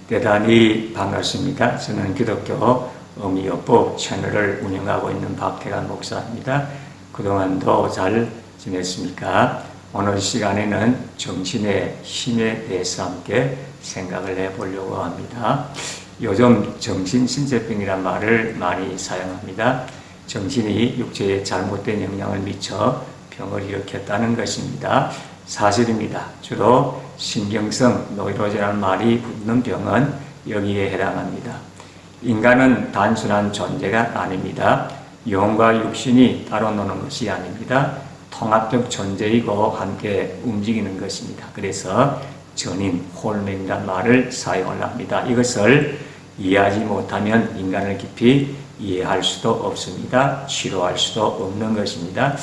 대단히 반갑습니다. 저는 기독교 어미요법 채널을 운영하고 있는 박태관 목사입니다. 그동안도 잘 지냈습니까? 오늘 시간에는 정신의 힘에 대해서 함께 생각을 해보려고 합니다. 요즘 정신신체병이란 말을 많이 사용합니다. 정신이 육체에 잘못된 영향을 미쳐 병을 일으켰다는 것입니다. 사실입니다. 주로 신경성 노이로제라는 말이 붙는 병은 여기에 해당합니다. 인간은 단순한 존재가 아닙니다. 영과 육신이 따로 노는 것이 아닙니다. 통합적 존재이고 함께 움직이는 것입니다. 그래서 전인, 홀맨이라는 말을 사용을 합니다. 이것을 이해하지 못하면 인간을 깊이 이해할 수도 없습니다. 치료할 수도 없는 것입니다.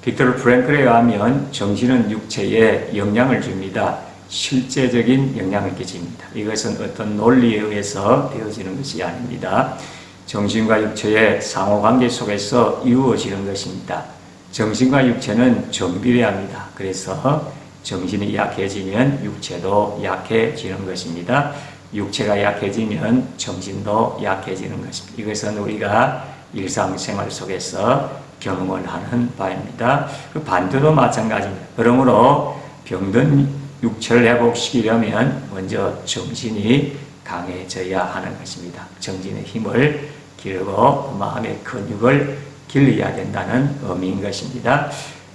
빅토르 프랭클에 의하면 정신은 육체에 영향을 줍니다. 실제적인 영향을 끼칩니다. 이것은 어떤 논리에 의해서 되어지는 것이 아닙니다. 정신과 육체의 상호관계 속에서 이루어지는 것입니다. 정신과 육체는 정비례합니다. 그래서 정신이 약해지면 육체도 약해지는 것입니다. 육체가 약해지면 정신도 약해지는 것입니다. 이것은 우리가 일상생활 속에서 경험을 하는 바입니다. 그 반대도 마찬가지입니다. 그러므로 병든 육체를 회복시키려면 먼저 정신이 강해져야 하는 것입니다. 정신의 힘을 기르고 마음의 근육을 길러야 된다는 의미인 것입니다.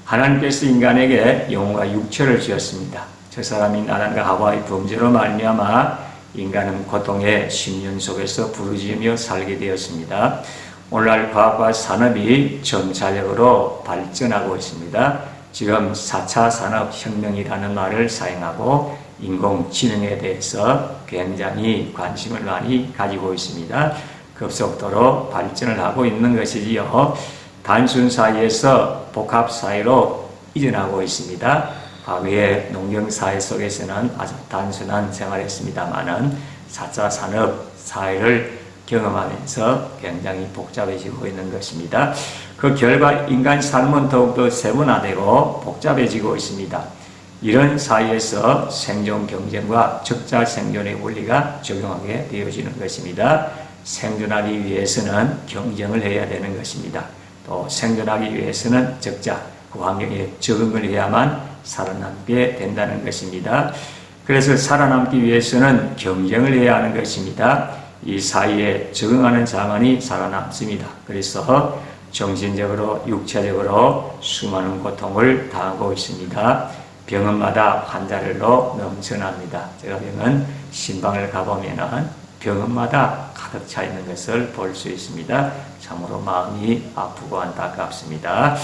하나님께서 인간에게 영혼과 육체를 주었습니다. 저 사람인 아담과 하와의 범죄로 말미암아 인간은 고통의 심령 속에서 부르짖으며 살게 되었습니다. 오늘날 과학과 산업이 점차적으로 발전하고 있습니다. 지금 4차 산업혁명이라는 말을 사용하고 인공지능에 대해서 굉장히 관심을 많이 가지고 있습니다. 급속도로 발전을 하고 있는 것이지요. 단순 사회에서 복합 사회로 이전하고 있습니다. 과거의 농경 사회 속에서는 아주 단순한 생활했습니다만은 4차 산업 사회를 경험하면서 굉장히 복잡해지고 있는 것입니다. 그 결과 인간 삶은 더욱더 세분화되고 복잡해지고 있습니다. 이런 사회에서 생존 경쟁과 적자 생존의 원리가 적용하게 되어지는 것입니다. 생존하기 위해서는 경쟁을 해야 되는 것입니다. 또 생존하기 위해서는 적자, 그 환경에 적응을 해야만 살아남게 된다는 것입니다. 그래서 살아남기 위해서는 경쟁을 해야 하는 것입니다. 이 사이에 적응하는 자만이 살아남습니다. 그래서 정신적으로, 육체적으로 수많은 고통을 당하고 있습니다. 병원마다 환자들로 넘쳐납니다. 제가 병원 신방을 가보면은 병원마다 가득 차 있는 것을 볼 수 있습니다. 참으로 마음이 아프고 안타깝습니다.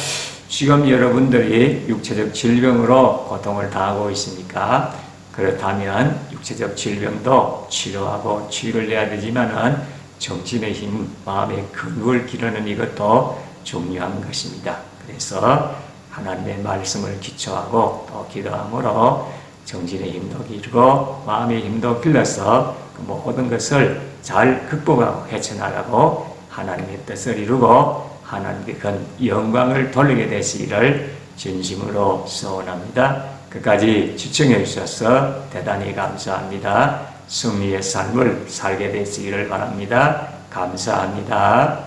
지금 여러분들이 육체적 질병으로 고통을 당하고 있습니까? 그렇다면 육체적 질병도 치료하고 치유를 해야 되지만은 정신의 힘, 마음의 근육을 기르는 이것도 중요한 것입니다. 그래서 하나님의 말씀을 기초하고 또 기도함으로 정신의 힘도 기르고 마음의 힘도 길러서 그 모든 것을 잘 극복하고 헤쳐나가고 하나님의 뜻을 이루고 하나님께 큰 영광을 돌리게 되시기를 진심으로 소원합니다. 끝까지 시청해 주셔서 대단히 감사합니다. 승리의 삶을 살게 되시기를 바랍니다. 감사합니다.